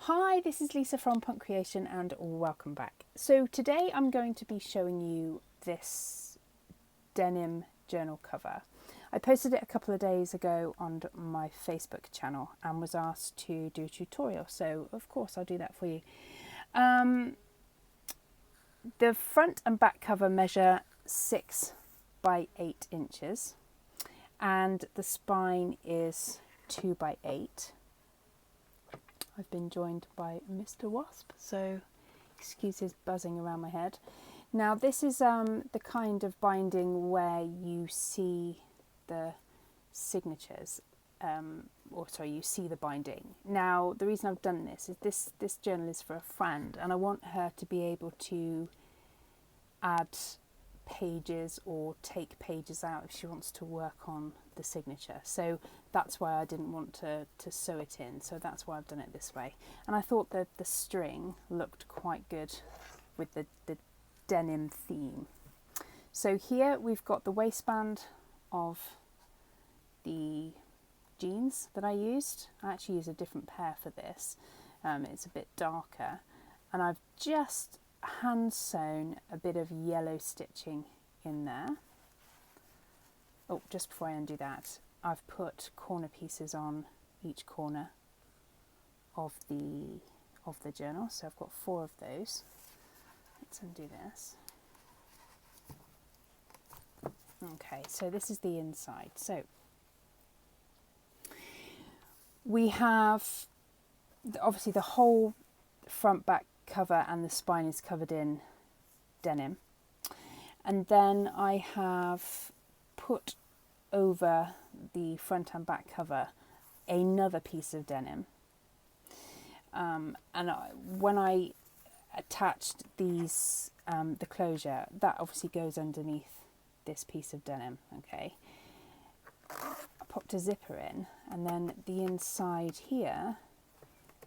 Hi, this is Lisa from Punk Creation and welcome back. So today I'm going to be showing you this denim journal cover. I posted it a couple of days ago on my Facebook channel and was asked to do a tutorial, so of course I'll do that for you. The front and back cover measure 6 by 8 inches and the spine is 2 by 8. I've been joined by Mr. Wasp, so excuse his buzzing around my head. Now this is the kind of binding where you see the signatures, you see the binding. Now the reason I've done this is this journal is for a friend and I want her to be able to add pages or take pages out if she wants to work on the signature. So that's why I didn't want to sew it in, so that's why I've done it this way. And I thought that the string looked quite good with the denim theme. So here we've got the waistband of the jeans that I used. I actually used a different pair for this. It's a bit darker and I've just hand sewn a bit of yellow stitching in there. Oh, just before I undo that, I've put corner pieces on each corner of the journal, so I've got 4 of those. Let's undo this. Okay, so this is the inside. So we have obviously the whole front back cover and the spine is covered in denim, and then I have put over the front and back cover another piece of denim, when I attached these the closure, that obviously goes underneath this piece of denim. Okay, I popped a zipper in, and then the inside here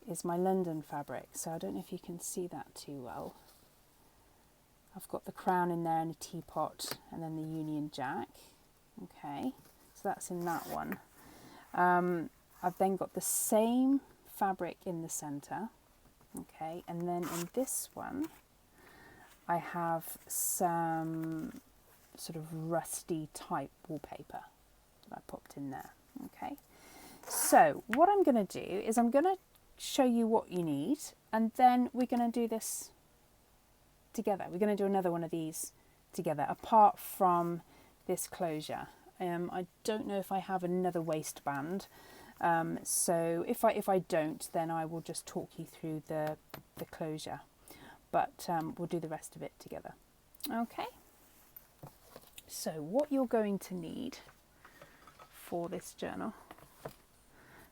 is my London fabric, so I don't know if you can see that too well. I've got the crown in there and a teapot and then the Union Jack. Okay, so that's in that one. I've then got the same fabric in the centre. Okay, and then in this one I have some sort of rusty type wallpaper that I popped in there. Okay, so what I'm going to do is I'm going to show you what you need, and then we're going to do this together. We're going to do another one of these together apart from this closure. I don't know if I have another waistband, so if I don't, then I will just talk you through the closure, but we'll do the rest of it together. Okay, so what you're going to need for this journal.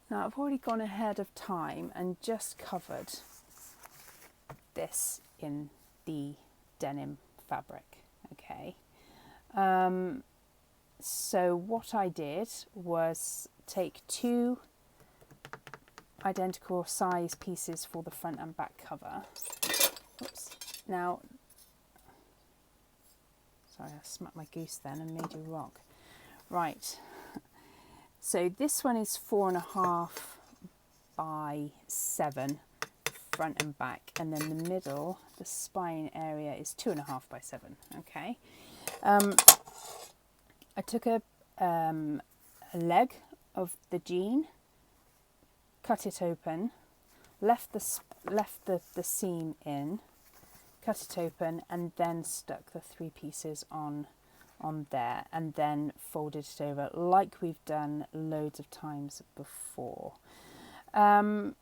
Now I've already gone ahead of time and just covered this in the denim fabric. Okay, so what I did was take 2 identical size pieces for the front and back cover. Oops. Now, sorry, I smacked my goose then and made you rock. Right. So this one is 4.5 by 7 front and back, and then the middle, the spine area, is 2.5 by 7. Okay, I took a leg of the jean, cut it open, left the seam in, cut it open, and then stuck the 3 pieces on there, and then folded it over like we've done loads of times before, and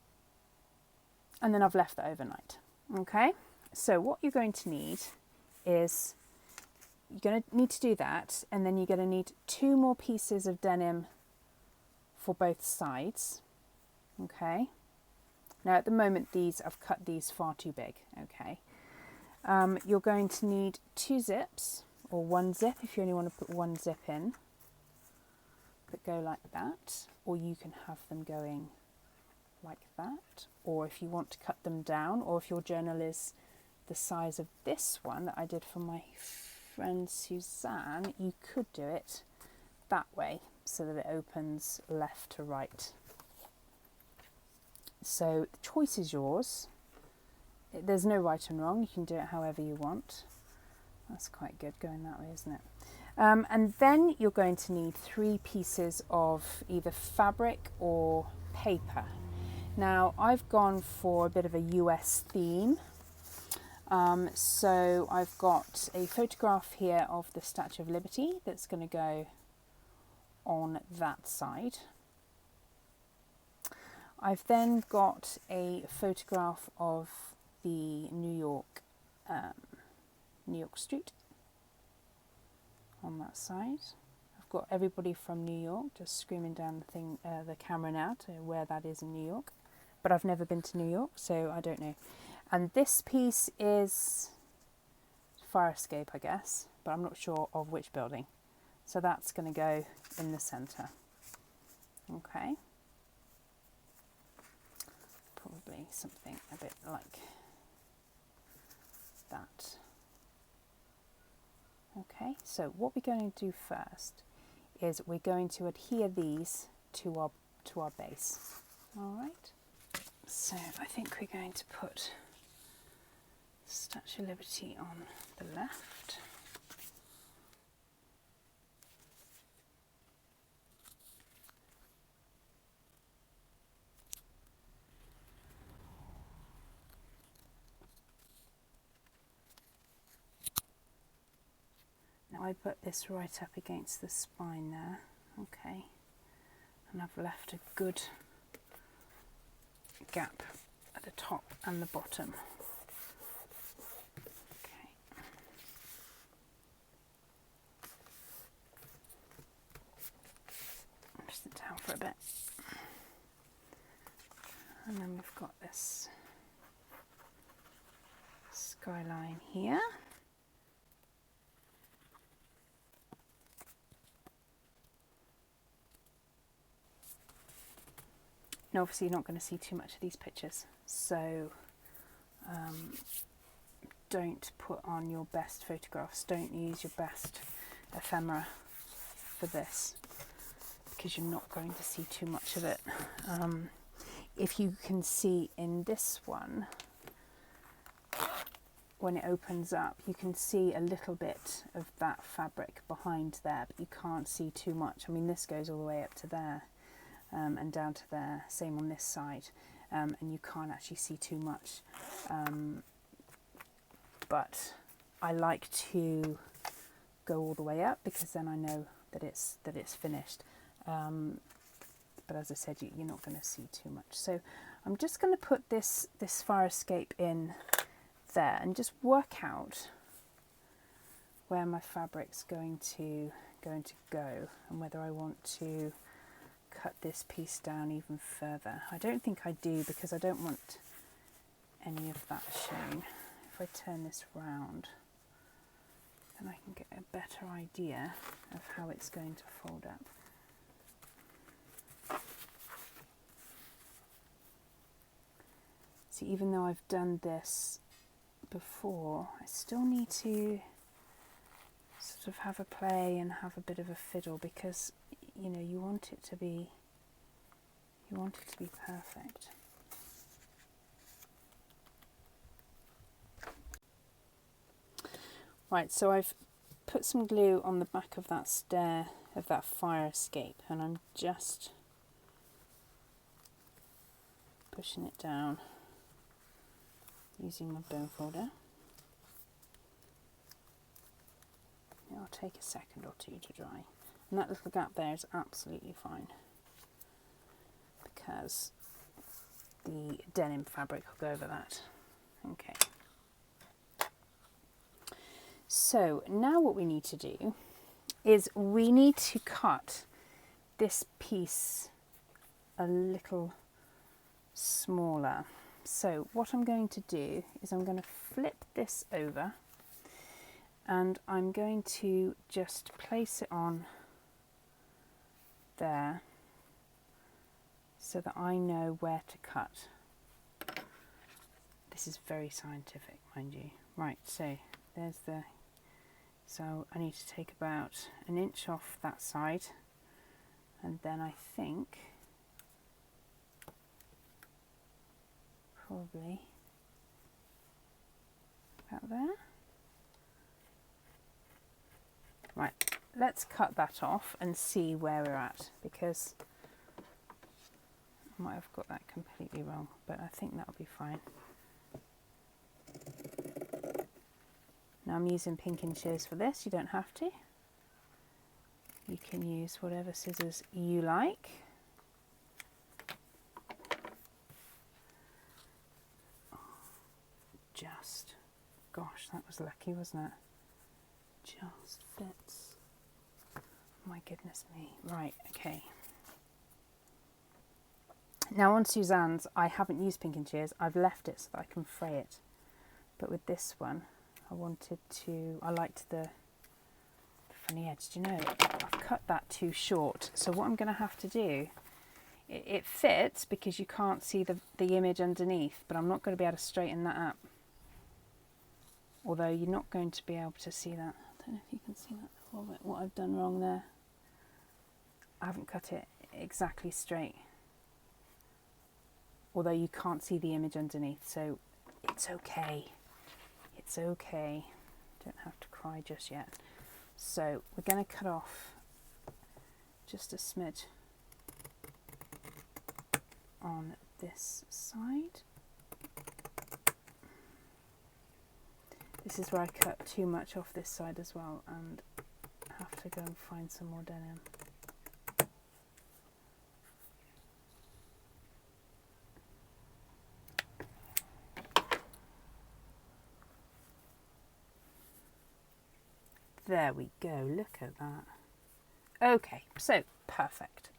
then I've left that overnight. Okay, so what you're going to need is, you're going to need to do that, and then you're going to need 2 more pieces of denim for both sides. Okay, now at the moment I've cut these far too big. Okay, you're going to need 2 zips, or 1 zip if you only want to put 1 zip in, that go like that, or you can have them going like that, or if you want to cut them down, or if your journal is the size of this one that I did for my friend Suzanne, you could do it that way so that it opens left to right. So the choice is yours. There's no right and wrong. You can do it however you want. That's quite good going that way, isn't it? And then you're going to need 3 pieces of either fabric or paper. Now I've gone for a bit of a US theme. So I've got a photograph here of the Statue of Liberty that's going to go on that side. I've then got a photograph of the New York Street on that side. I've got everybody from New York just screaming down the camera now to where that is in New York. But I've never been to New York, so I don't know. And this piece is fire escape, I guess, but I'm not sure of which building. So that's going to go in the centre. Okay. Probably something a bit like that. Okay, so what we're going to do first is we're going to adhere these to our base. All right. So I think we're going to put Statue of Liberty on the left. Now I put this right up against the spine there, okay, and I've left a good gap at the top and the bottom. Okay. I'll sit down for a bit. And then we've got this skyline here. And obviously you're not going to see too much of these pictures, so don't put on your best photographs, don't use your best ephemera for this, because you're not going to see too much of it. If you can see in this one, when it opens up, you can see a little bit of that fabric behind there, but you can't see too much. I mean, this goes all the way up to there. And down to there, same on this side, and you can't actually see too much, but I like to go all the way up because then I know that it's finished, but as I said, you're not going to see too much. So I'm just going to put this fire escape in there and just work out where my fabric's going to go and whether I want to cut this piece down even further. I don't think I do, because I don't want any of that shown. If I turn this round, then I can get a better idea of how it's going to fold up. See, even though I've done this before, I still need to sort of have a play and have a bit of a fiddle, because you know, you want it to be perfect. Right, so I've put some glue on the back of that stair of that fire escape, and I'm just pushing it down using my bone folder. It'll take a second or two to dry. And that little gap there is absolutely fine, because the denim fabric will go over that. Okay. So now what we need to do is we need to cut this piece a little smaller. So what I'm going to do is I'm going to flip this over, and I'm going to just place it on there so that I know where to cut. This is very scientific, mind you. Right, so there's so I need to take about an inch off that side, and then I think probably about there. Right, let's cut that off and see where we're at, because I might have got that completely wrong, but I think that'll be fine. Now I'm using pinking shears for this. You don't have to. You can use whatever scissors you like. Just, gosh, that was lucky, wasn't it? Just fits. My goodness me. Right, okay. Now on Suzanne's, I haven't used pinking shears. I've left it so that I can fray it. But with this one, I liked the funny edge. Do you know, I've cut that too short. So what I'm going to have to do, it fits because you can't see the image underneath, but I'm not going to be able to straighten that up. Although you're not going to be able to see that. I don't know if you can see that a little bit, what I've done wrong there. I haven't cut it exactly straight. Although you can't see the image underneath, so it's okay. It's okay. Don't have to cry just yet. So we're going to cut off just a smidge on this side. This is where I cut too much off this side as well and have to go and find some more denim. There we go, look at that. Okay, so perfect.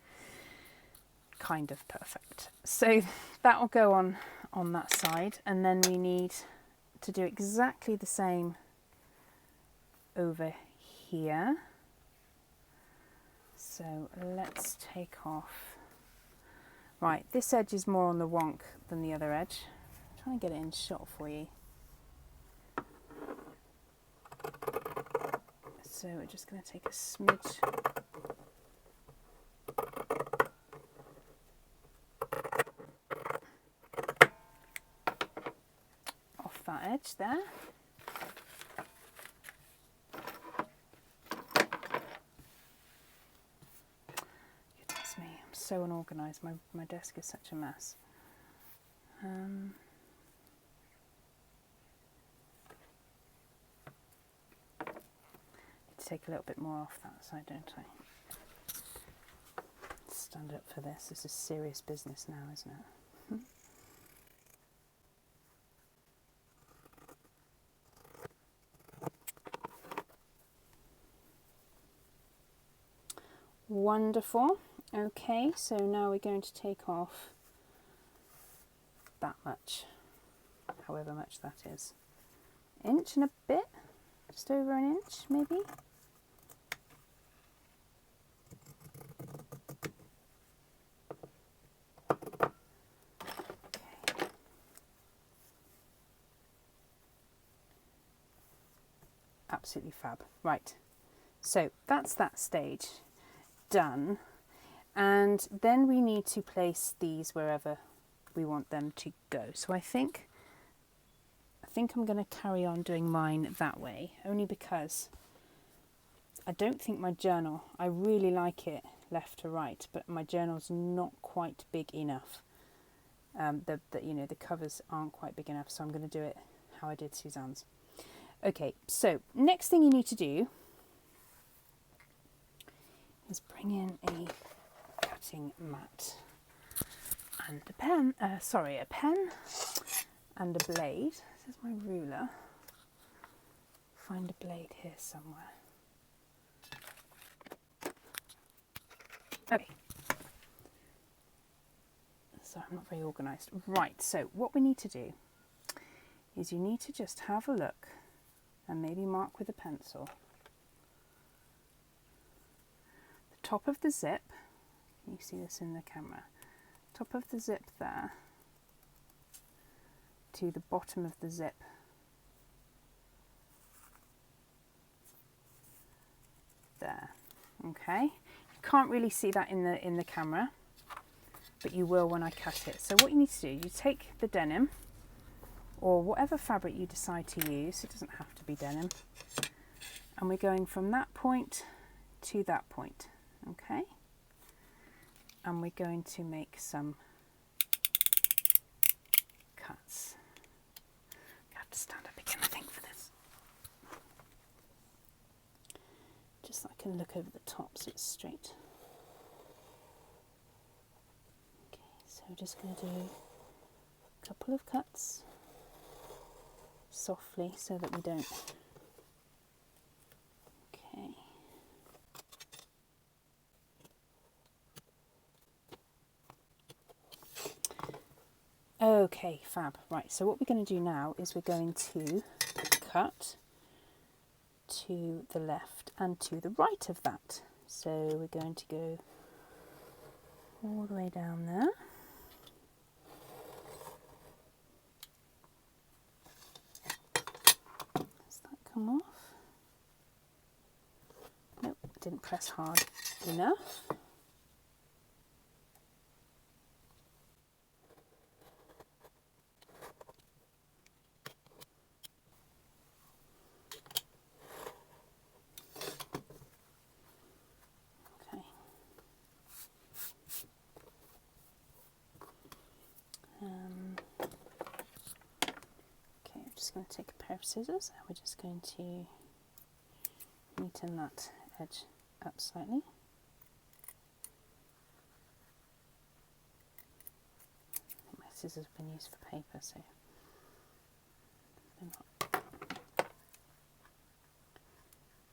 Kind of perfect. So that will go on that side, and then we need to do exactly the same over here. So let's take off. Right, this edge is more on the wonk than the other edge. I'm trying to get it in shot for you. So we're just going to take a smidge off that edge there. Goodness me, I'm so unorganised. My desk is such a mess. Take a little bit more off that side, don't I? Stand up for this. This is serious business now, isn't it? Wonderful. Okay, so now we're going to take off that much, however much that is. Inch and a bit, just over an inch maybe. Absolutely fab. Right, so that's that stage done, and then we need to place these wherever we want them to go. So I think I'm going to carry on doing mine that way, only because I don't think my journal, I really like it left to right, but my journal's not quite big enough. The covers aren't quite big enough, so I'm going to do it how I did Suzanne's. Okay, so next thing you need to do is bring in a cutting mat and a pen and a blade. This is my ruler. Find a blade here somewhere. Okay. So I'm not very organised. Right, so what we need to do is you need to just have a look and maybe mark with a pencil the top of the zip. Can you see this in the camera? Top of the zip there to the bottom of the zip there. Okay, you can't really see that in the camera, but you will when I cut it. So what you need to do, you take the denim, or whatever fabric you decide to use, it doesn't have to be denim, and we're going from that point to that point, okay? And we're going to make some cuts. I have to stand up again, I think, for this. Just so I can look over the top so it's straight. Okay, so we're just going to do a couple of cuts softly so that we don't. Okay. Okay, fab. Right, so what we're going to do now is we're going to cut to the left and to the right of that. So we're going to go all the way down there. Does that come off? Nope, didn't press hard enough. Okay, I'm just going to take a pair of scissors and we're just going to neaten that edge up slightly. I think my scissors have been used for paper, so they're not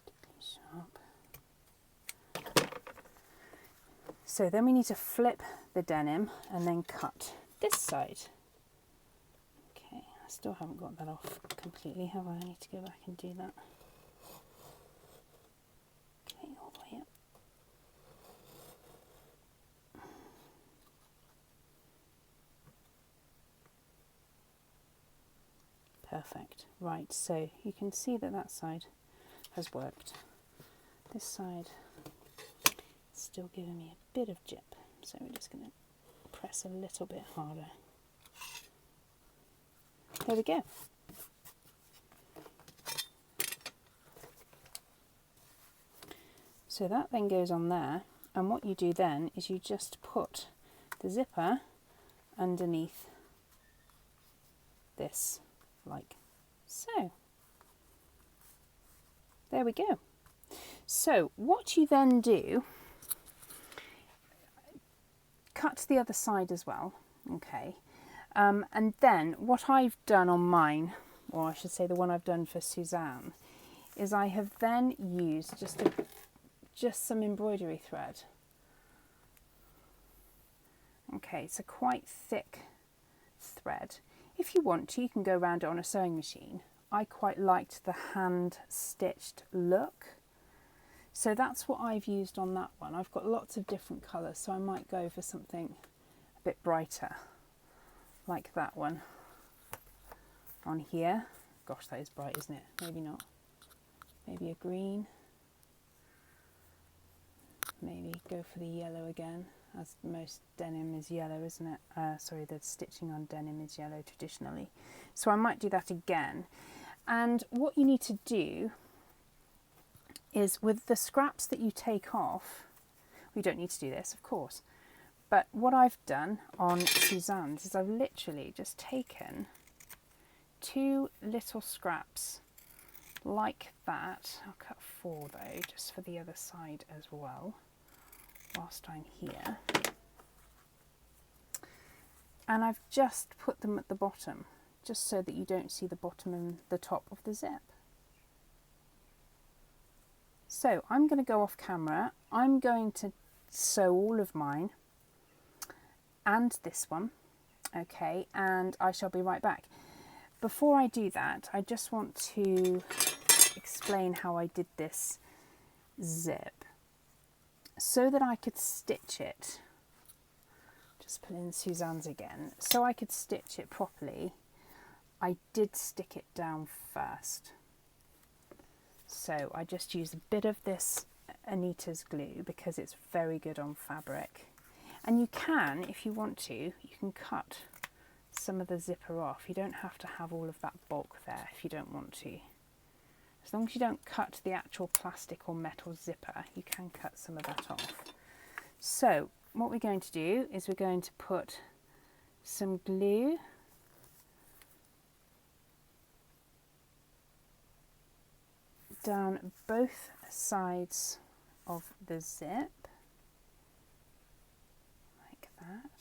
particularly sharp. So then we need to flip the denim and then cut this side. Okay, I still haven't got that off completely, have I? I need to go back and do that. Okay, all the way up. Perfect. Right, so you can see that that side has worked. This side is still giving me a bit of jip, so we're just going to press a little bit harder. There we go. So that then goes on there, and what you do then is you just put the zipper underneath this, like so. There we go. So what you then do, cut the other side as well, okay, and then what I've done on mine, or I should say the one I've done for Suzanne, is I have then used just some embroidery thread. Okay, it's a quite thick thread. If you want to, you can go around it on a sewing machine. I quite liked the hand stitched look, so that's what I've used on that one. I've got lots of different colours, so I might go for something a bit brighter, like that one on here. Gosh, that is bright, isn't it? Maybe not. Maybe a green. Maybe go for the yellow again, as most denim is yellow, isn't it? Sorry, the stitching on denim is yellow traditionally. So I might do that again. And what you need to do is, with the scraps that you take off, we don't need to do this, of course, but what I've done on Suzanne's is I've literally just taken 2 little scraps like that. I'll cut 4 though, just for the other side as well, whilst I'm here. And I've just put them at the bottom, just so that you don't see the bottom and the top of the zip. So I'm going to go off camera. I'm going to sew all of mine and this one, okay, and I shall be right back. Before I do that, I just want to explain how I did this zip so that I could stitch it. Just put in Suzanne's again. So I could stitch it properly, I did stick it down first. So I just use a bit of this Anita's glue because it's very good on fabric, And you can, if you want to, you can cut some of the zipper off. You don't have to have all of that bulk there if you don't want to. As long as you don't cut the actual plastic or metal zipper, you can cut some of that off. So what we're going to do is we're going to put some glue down both sides of the zip, like that.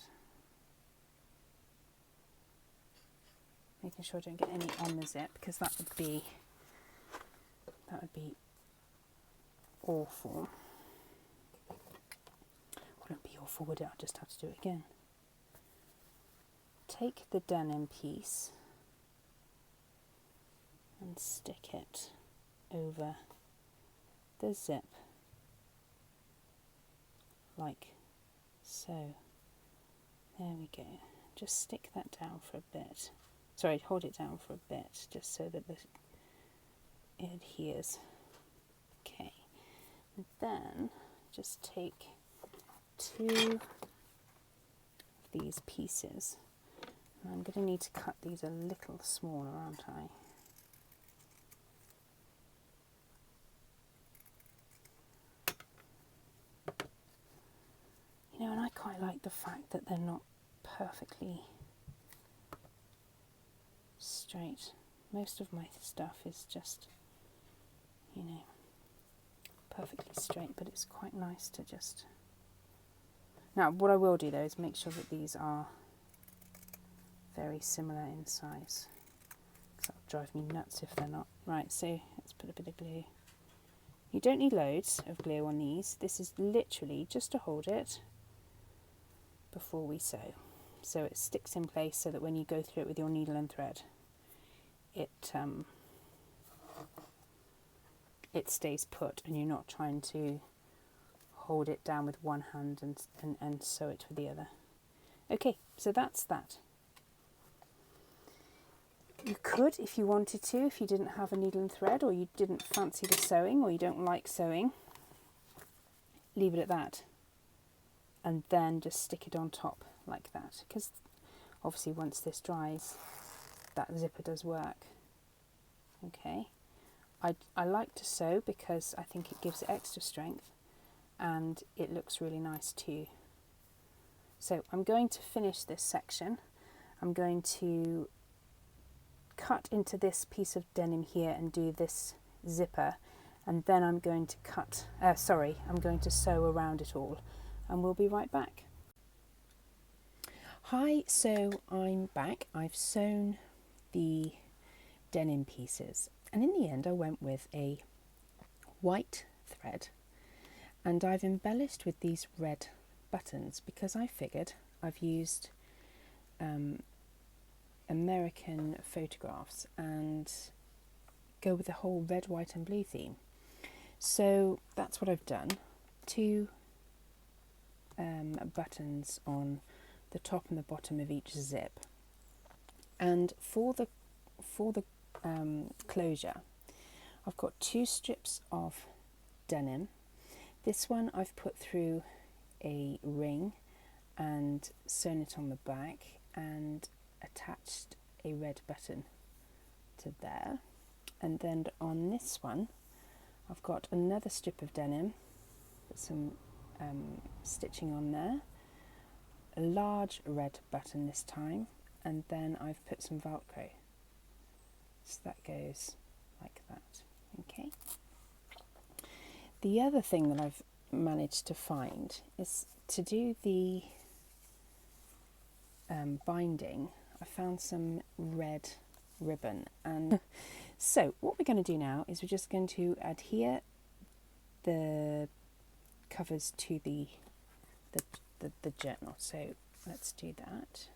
Making sure I don't get any on the zip, because that would be awful. Wouldn't be awful, would it? I'll just have to do it again. Take the denim piece and stick it over the zip like so. There we go. Just stick that down for a bit. Sorry, hold it down for a bit just so that it adheres. Okay, and then just take two of these pieces. And I'm going to need to cut these a little smaller, aren't I? You know, and I quite like the fact that they're not perfectly straight. Most of my stuff is just, you know, perfectly straight, but it's quite nice to just... Now, what I will do though is make sure that these are very similar in size, because that'll drive me nuts if they're not. Right, so let's put a bit of glue. You don't need loads of glue on these. This is literally just to hold it before we sew, so it sticks in place, so that when you go through it with your needle and thread, it stays put, and you're not trying to hold it down with one hand and sew it with the other. Okay, so that's that. You could, if you wanted to, if you didn't have a needle and thread, or you didn't fancy the sewing, or you don't like sewing, leave it at that, and then just stick it on top like that, because obviously once this dries, that zipper does work. Okay, I like to sew because I think it gives it extra strength, and it looks really nice too. So I'm going to finish this section. I'm going to cut into this piece of denim here and do this zipper, and then I'm going to I'm going to sew around it all, and we'll be right back. Hi, so I'm back. I've sewn the denim pieces, and in the end I went with a white thread, and I've embellished with these red buttons because I figured I've used American photographs and go with the whole red, white and blue theme. So that's what I've done. Two buttons on the top and the bottom of each zip, and for the closure I've got two strips of denim. This one I've put through a ring and sewn it on the back and attached a red button to there, and then on this one I've got another strip of denim, put some stitching on there, a large red button this time, and then I've put some Velcro, so that goes like that. Okay. The other thing that I've managed to find is to do the binding. I found some red ribbon, and so what we're going to do now is we're just going to adhere the covers to the journal. So let's do that.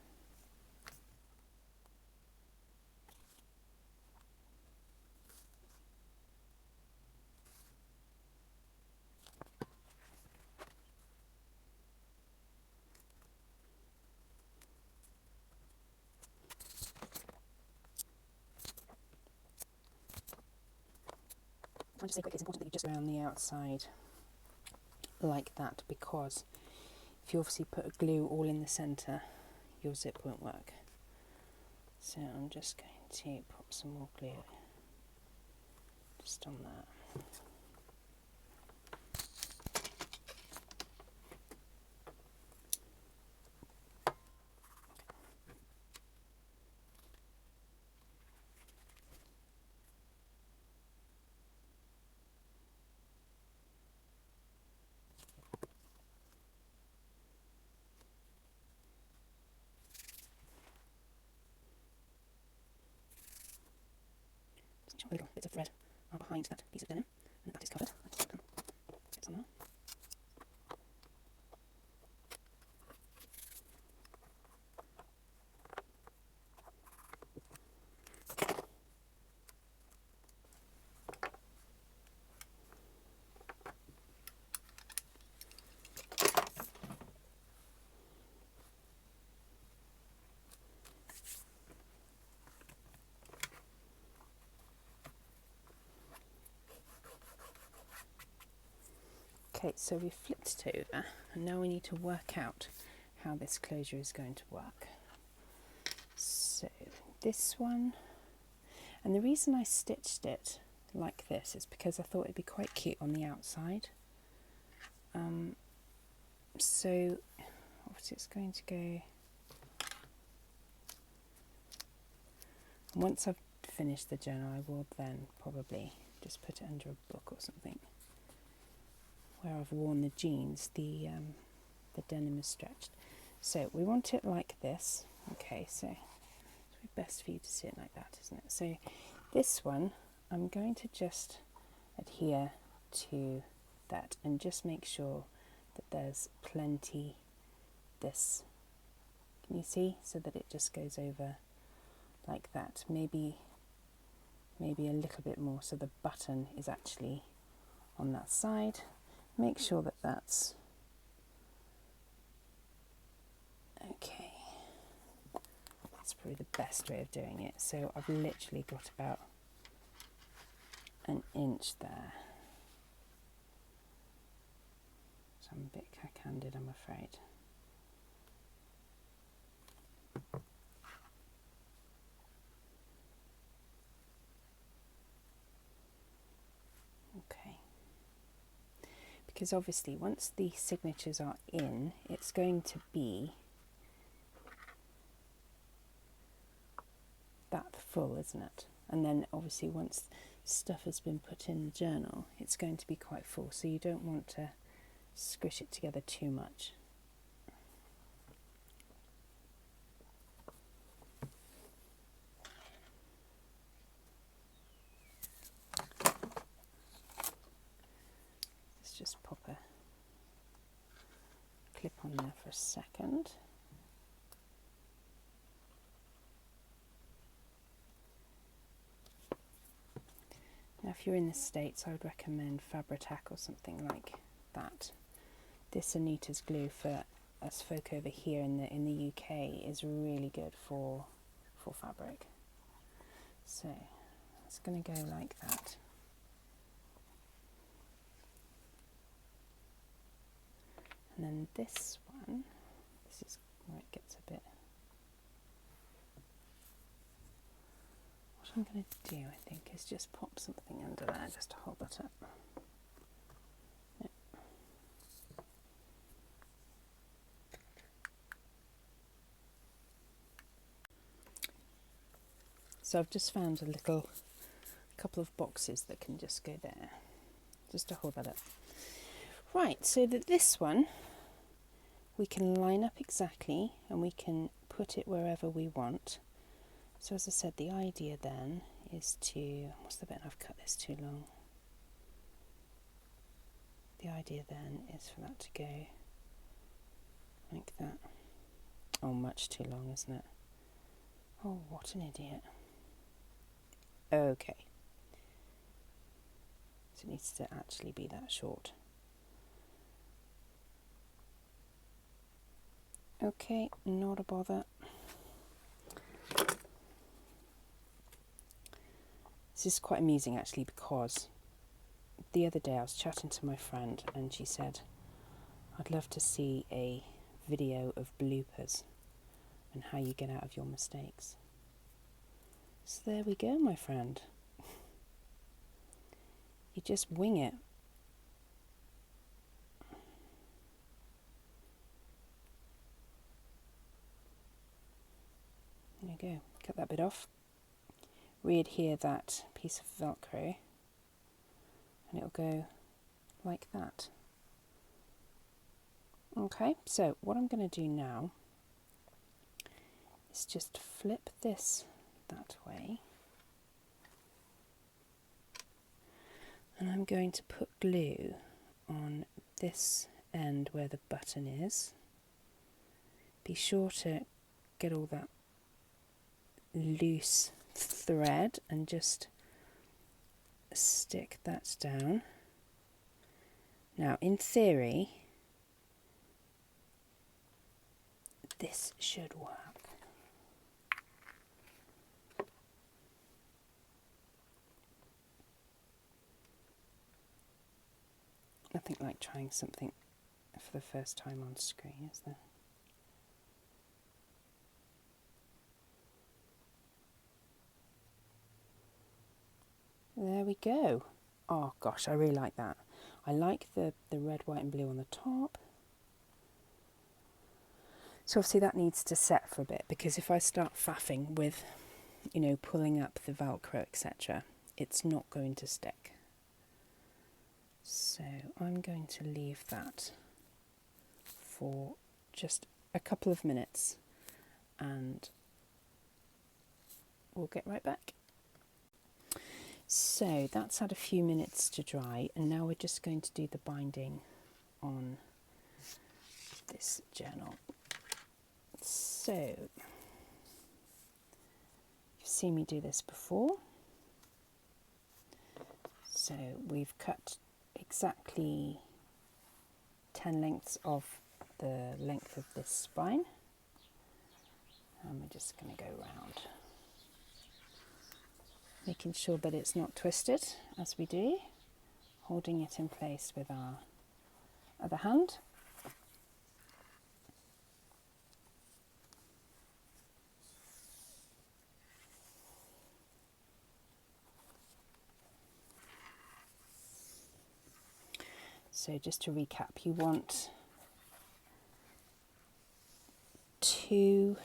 I'll just say quickly, it's important that you just go around the outside like that, because if you obviously put a glue all in the centre, your zip won't work. So I'm just going to pop some more glue just on that. Little bits of thread are behind that piece of denim, and that is covered. Let's put them bits on there. Okay, so we've flipped it over, and now we need to work out how this closure is going to work. So this one, and the reason I stitched it like this is because I thought it'd be quite cute on the outside. So obviously it's going to go, once I've finished the journal, I will then probably just put it under a book or something where I've worn the jeans. The denim is stretched, so we want it like this. Okay, so it's best for you to see it like that, isn't it? So this one I'm going to just adhere to that and just make sure that there's plenty this, can you see, so that it just goes over like that, maybe a little bit more, so the button is actually on that side. Make sure that that's okay. That's probably the best way of doing it. So I've literally got about an inch there. So I'm a bit cack-handed, I'm afraid. Okay. Because obviously once the signatures are in, it's going to be that full, isn't it? And then obviously once stuff has been put in the journal, it's going to be quite full, so you don't want to squish it together too much. Let's just pop a clip on there for a second. Now if you're in the States, I would recommend Fabri-Tac or something like that. This Anita's glue for us folk over here in the UK is really good for fabric. So it's going to go like that. And then this one, this is where it gets a bit. What I'm going to do, I think, is just pop something under there just to hold that up. Yep. So I've just found a couple of boxes that can just go there, just to hold that up. Right, so that this one we can line up exactly and we can put it wherever we want. So as I said, the idea then is to, what's the bit, I've cut this too long. The idea then is for that to go like that. Oh, much too long, isn't it? Oh, what an idiot. Okay. So it needs to actually be that short. Okay, not a bother. This is quite amusing actually, because the other day I was chatting to my friend and she said, I'd love to see a video of bloopers and how you get out of your mistakes. So there we go, my friend. You just wing it. There you go. Cut that bit off. Re-adhere that piece of Velcro and it'll go like that. Okay, so what I'm going to do now is just flip this that way, and I'm going to put glue on this end where the button is. Be sure to get all that loose thread and just stick that down. Now, in theory, this should work. Nothing like trying something for the first time on screen, is there? There we go. Oh gosh, I really like that. I like the red, white and blue on the top. So obviously that needs to set for a bit, because if I start faffing with, you know, pulling up the Velcro, etc., it's not going to stick. So I'm going to leave that for just a couple of minutes and we'll get right back. So that's had a few minutes to dry, and now we're just going to do the binding on this journal. So you've seen me do this before. So we've cut exactly 10 lengths of the length of this spine, and we're just going to go round, making sure that it's not twisted as we do, holding it in place with our other hand. So just to recap, you want 2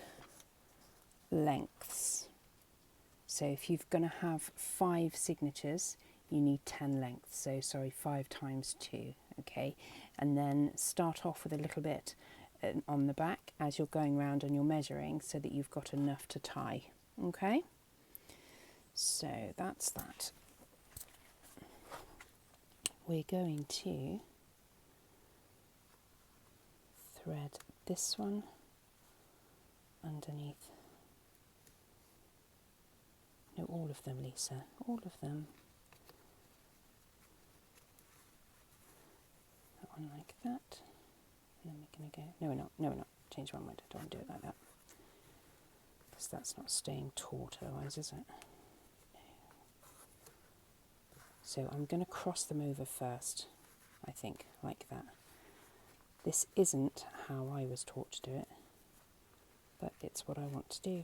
lengths. So if you're going to have 5 signatures, you need 10 lengths. So sorry, 5 times 2, okay? And then start off with a little bit on the back as you're going round and you're measuring, so that you've got enough to tie, okay? So that's that. We're going to thread this one underneath. No, all of them, Lisa, all of them. That one like that. And then we're going to go, no we're not, change my mind, I don't want to do it like that. Because that's not staying taut otherwise, is it? No. So I'm going to cross them over first, I think, like that. This isn't how I was taught to do it, but it's what I want to do,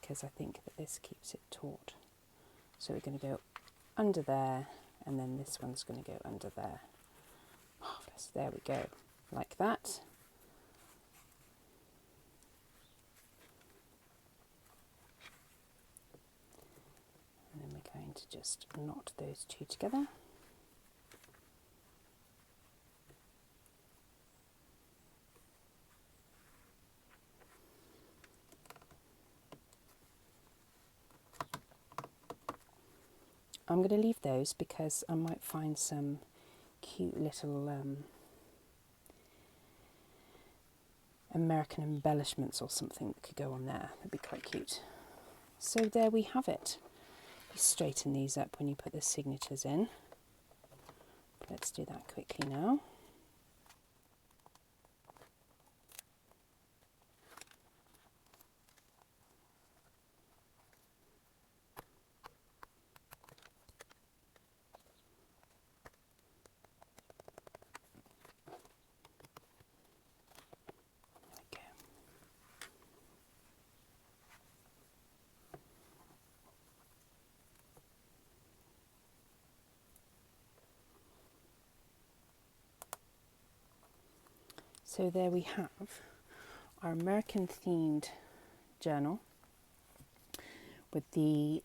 because I think that this keeps it taut. So we're going to go under there, and then this one's going to go under there. Marvellous, there we go, like that. And then we're going to just knot those two together. I'm going to leave those because I might find some cute little American embellishments or something that could go on there. That'd be quite cute. So there we have it. You straighten these up when you put the signatures in. Let's do that quickly now. So there we have our American themed journal with the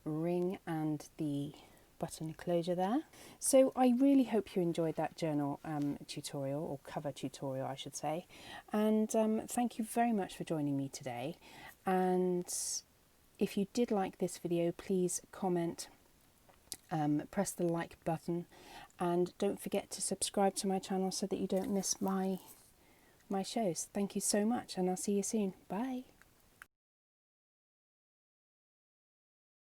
ring and the button closure there. So I really hope you enjoyed that journal tutorial, or cover tutorial I should say, and thank you very much for joining me today. And if you did like this video, please comment, press the like button, and don't forget to subscribe to my channel so that you don't miss my shows. Thank you so much, and I'll see you soon. Bye.